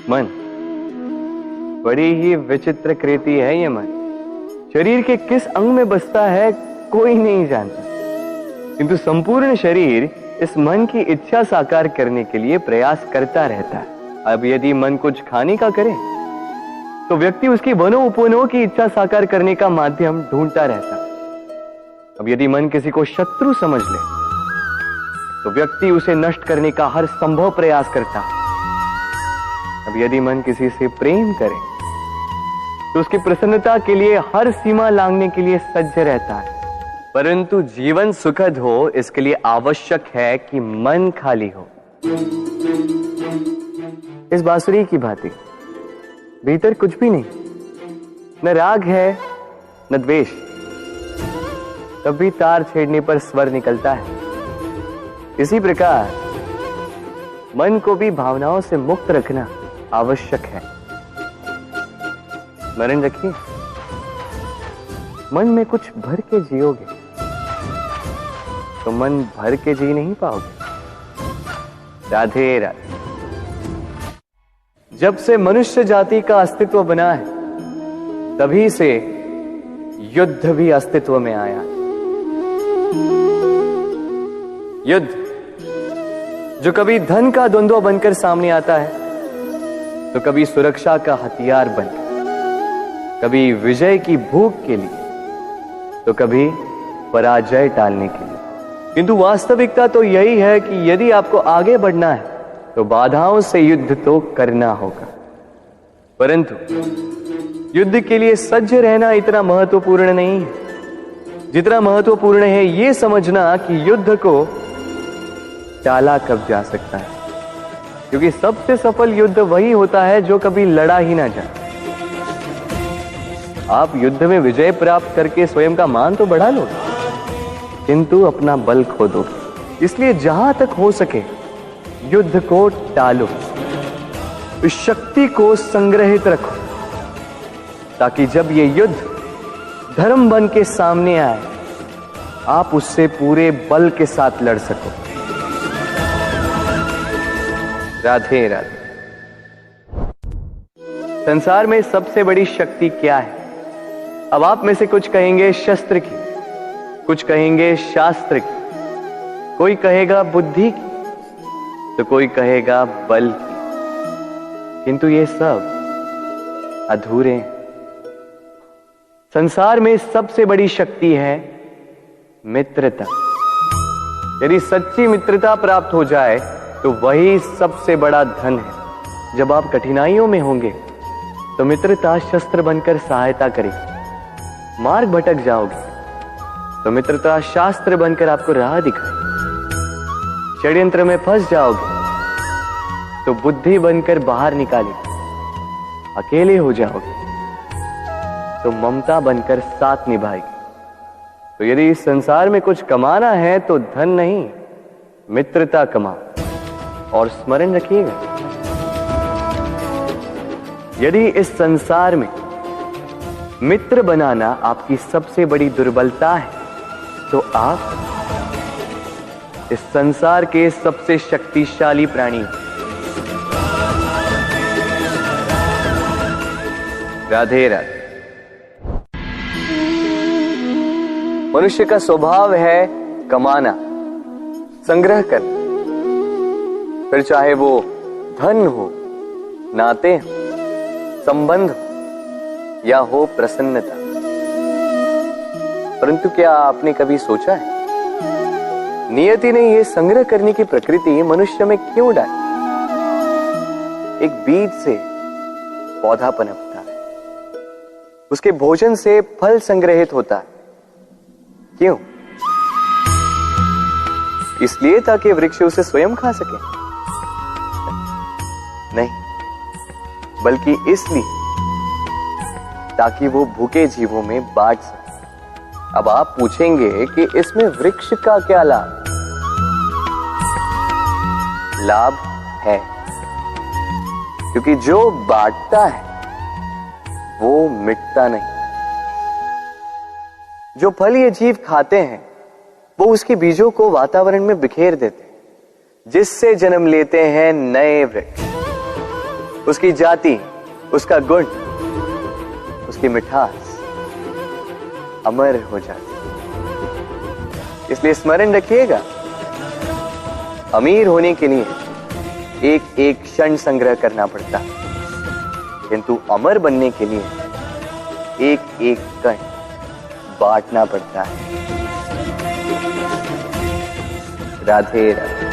मन बड़ी ही विचित्र कृति है ये मन। शरीर के किस अंग में बसता है कोई नहीं जानता, किंतु संपूर्ण शरीर इस मन की इच्छा साकार करने के लिए प्रयास करता रहता है। अब यदि मन कुछ खाने का करे तो व्यक्ति उसकी वनो उपवनों की इच्छा साकार करने का माध्यम ढूंढता रहता है। अब यदि मन किसी को शत्रु समझ ले तो व्यक्ति उसे नष्ट करने का हर संभव प्रयास करता है। अब यदि मन किसी से प्रेम करे तो उसकी प्रसन्नता के लिए हर सीमा लांघने के लिए सज्ज रहता है। परंतु जीवन सुखद हो इसके लिए आवश्यक है कि मन खाली हो। इस बांसुरी की भांति भीतर कुछ भी नहीं, न राग है न द्वेष, तब भी तार छेड़ने पर स्वर निकलता है। इसी प्रकार मन को भी भावनाओं से मुक्त रखना आवश्यक है। स्मरण रखिए, मन में कुछ भर के जियोगे तो मन भर के जी नहीं पाओगे। राधे राधे। जब से मनुष्य जाति का अस्तित्व बना है तभी से युद्ध भी अस्तित्व में आया। युद्ध जो कभी धन का द्वंद्व बनकर सामने आता है तो कभी सुरक्षा का हथियार बनकर, कभी विजय की भूख के लिए तो कभी पराजय टालने के लिए। किंतु वास्तविकता तो यही है कि यदि आपको आगे बढ़ना है तो बाधाओं से युद्ध तो करना होगा। परंतु युद्ध के लिए सज्ज रहना इतना महत्वपूर्ण नहीं है जितना महत्वपूर्ण है यह समझना कि युद्ध को टाला कब जा सकता है। क्योंकि सबसे सफल युद्ध वही होता है जो कभी लड़ा ही ना जाए। आप युद्ध में विजय प्राप्त करके स्वयं का मान तो बढ़ा लो, किंतु अपना बल खो दो। इसलिए जहां तक हो सके युद्ध को टालो, इस शक्ति को संग्रहित रखो, ताकि जब ये युद्ध धर्म बन के सामने आए आप उससे पूरे बल के साथ लड़ सको। राधे राधे। संसार में सबसे बड़ी शक्ति क्या है? अब आप में से कुछ कहेंगे शस्त्र की, कुछ कहेंगे शास्त्र की, कोई कहेगा बुद्धि की, तो कोई कहेगा बल की। किंतु ये सब अधूरे हैं। संसार में सबसे बड़ी शक्ति है मित्रता। यदि सच्ची मित्रता प्राप्त हो जाए तो वही सबसे बड़ा धन है। जब आप कठिनाइयों में होंगे तो मित्रता शस्त्र बनकर सहायता करेगी। मार्ग भटक जाओगे तो मित्रता शास्त्र बनकर आपको राह दिखाए। षड्यंत्र में फंस जाओगे तो बुद्धि बनकर बाहर निकालेगी। अकेले हो जाओगे तो ममता बनकर साथ निभाएगी। तो यदि इस संसार में कुछ कमाना है तो धन नहीं, मित्रता कमाओ। और स्मरण रखिएगा, यदि इस संसार में मित्र बनाना आपकी सबसे बड़ी दुर्बलता है तो आप इस संसार के सबसे शक्तिशाली प्राणी। राधे राधे। मनुष्य का स्वभाव है कमाना, संग्रह करना, फिर चाहे वो धन हो, नाते हो, संबंध हो या हो प्रसन्नता। परंतु क्या आपने कभी सोचा है नियति ने यह संग्रह करने की प्रकृति मनुष्य में क्यों डाली? एक बीज से पौधा पनपता है, उसके भोजन से फल संग्रहित होता है। क्यों? इसलिए ताकि वृक्ष उसे स्वयं खा सके? नहीं, बल्कि इसलिए ताकि वो भूखे जीवों में बांट सके। अब आप पूछेंगे कि इसमें वृक्ष का क्या लाभ? लाभ है, क्योंकि जो बांटता है वो मिटता नहीं। जो फल ये जीव खाते हैं वो उसके बीजों को वातावरण में बिखेर देते हैं, जिससे जन्म लेते हैं नए वृक्ष। उसकी जाति, उसका गुण, उसकी मिठास अमर हो जाती। इसलिए स्मरण रखिएगा, अमीर होने के लिए एक एक क्षण संग्रह करना पड़ता है, किंतु अमर बनने के लिए एक एक कण बांटना पड़ता है। राधे राधे।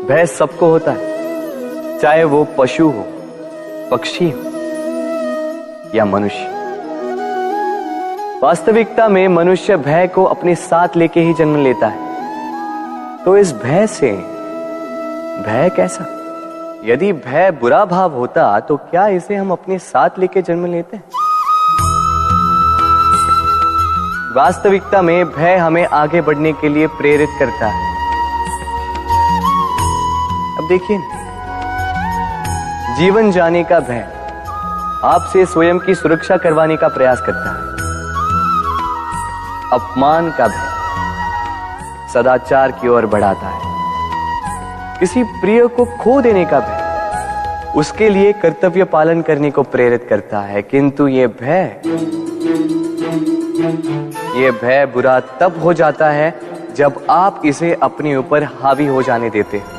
भय सबको होता है, चाहे वो पशु हो, पक्षी हो या मनुष्य। वास्तविकता में मनुष्य भय को अपने साथ लेके ही जन्म लेता है। तो इस भय से, भय कैसा? यदि भय बुरा भाव होता तो क्या इसे हम अपने साथ लेके जन्म लेते हैं? वास्तविकता में भय हमें आगे बढ़ने के लिए प्रेरित करता है। अब देखिए, जीवन जाने का भय आपसे स्वयं की सुरक्षा करवाने का प्रयास करता है। अपमान का भय सदाचार की ओर बढ़ाता है। किसी प्रिय को खो देने का भय उसके लिए कर्तव्य पालन करने को प्रेरित करता है। किंतु ये भय बुरा तब हो जाता है जब आप इसे अपने ऊपर हावी हो जाने देते हैं,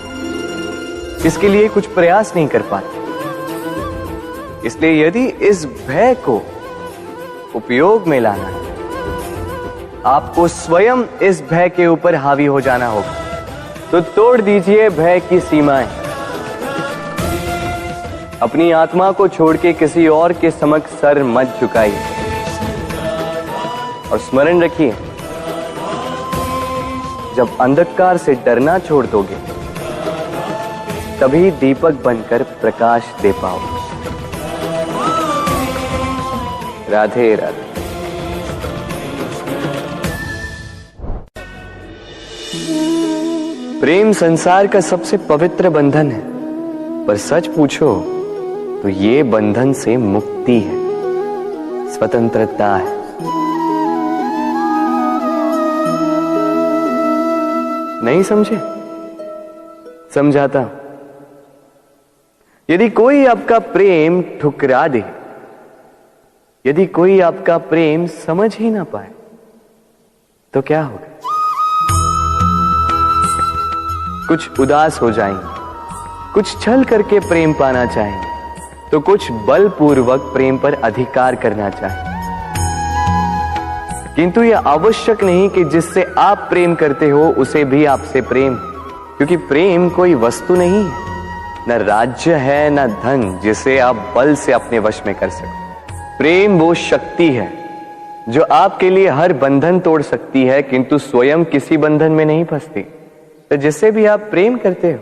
इसके लिए कुछ प्रयास नहीं कर पाते। इसलिए यदि इस भय को उपयोग में लाना है, आपको स्वयं इस भय के ऊपर हावी हो जाना होगा। तो तोड़ दीजिए भय की सीमाएं। अपनी आत्मा को छोड़ के किसी और के समक्ष सर मत झुकाइए और स्मरण रखिए, जब अंधकार से डरना छोड़ दोगे तभी दीपक बनकर प्रकाश दे पाओगे। राधे राधे। प्रेम संसार का सबसे पवित्र बंधन है, पर सच पूछो तो ये बंधन से मुक्ति है, स्वतंत्रता है। नहीं समझे? समझाता हूं। यदि कोई आपका प्रेम ठुकरा दे, यदि कोई आपका प्रेम समझ ही ना पाए, तो क्या होगा? कुछ उदास हो जाएंगे, कुछ छल करके प्रेम पाना चाहेंगे, तो कुछ बलपूर्वक प्रेम पर अधिकार करना चाहेंगे। किंतु यह आवश्यक नहीं कि जिससे आप प्रेम करते हो उसे भी आपसे प्रेम, क्योंकि प्रेम कोई वस्तु नहीं है, न राज्य है, न धन जिसे आप बल से अपने वश में कर सकते। प्रेम वो शक्ति है जो आपके लिए हर बंधन तोड़ सकती है, किंतु स्वयं किसी बंधन में नहीं फंसती। तो जिससे भी आप प्रेम करते हो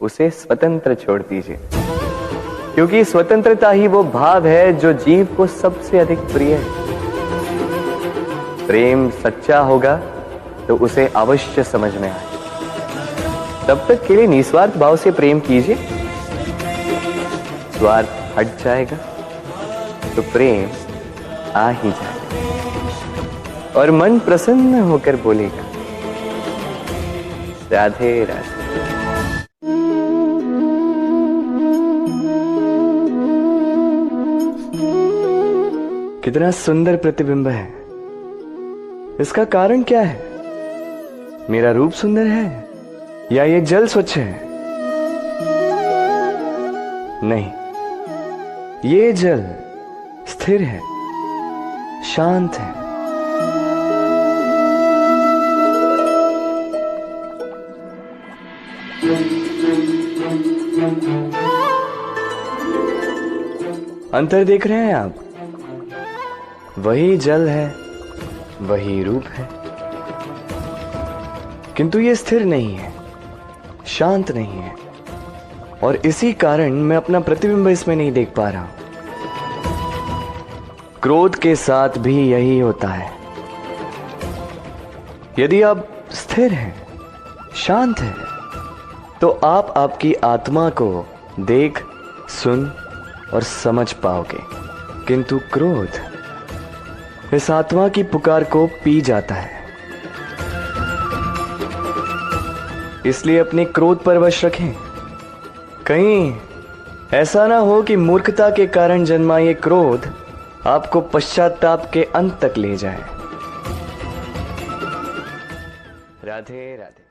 उसे स्वतंत्र छोड़ दीजिए, क्योंकि स्वतंत्रता ही वो भाव है जो जीव को सबसे अधिक प्रिय है। प्रेम सच्चा होगा तो उसे अवश्य समझ में आए। तब तक के लिए निस्वार्थ भाव से प्रेम कीजिए, स्वार्थ हट जाएगा तो प्रेम आ ही जाएगा और मन प्रसन्न होकर बोलेगा, राधे राधे। कितना सुंदर प्रतिबिंब है। इसका कारण क्या है? मेरा रूप सुंदर है या ये जल स्वच्छ है? नहीं, ये जल स्थिर है, शांत है। अंतर देख रहे हैं आप? वही जल है, वही रूप है, किंतु ये स्थिर नहीं है, शांत नहीं है, और इसी कारण मैं अपना प्रतिबिंब इसमें नहीं देख पा रहा हूं। क्रोध के साथ भी यही होता है। यदि आप स्थिर हैं, शांत हैं, तो आप आपकी आत्मा को देख, सुन और समझ पाओगे, किंतु क्रोध इस आत्मा की पुकार को पी जाता है। इसलिए अपने क्रोध पर वश रखें। कहीं ऐसा ना हो कि मूर्खता के कारण जन्मा ये क्रोध आपको पश्चाताप के अंत तक ले जाए। राधे राधे।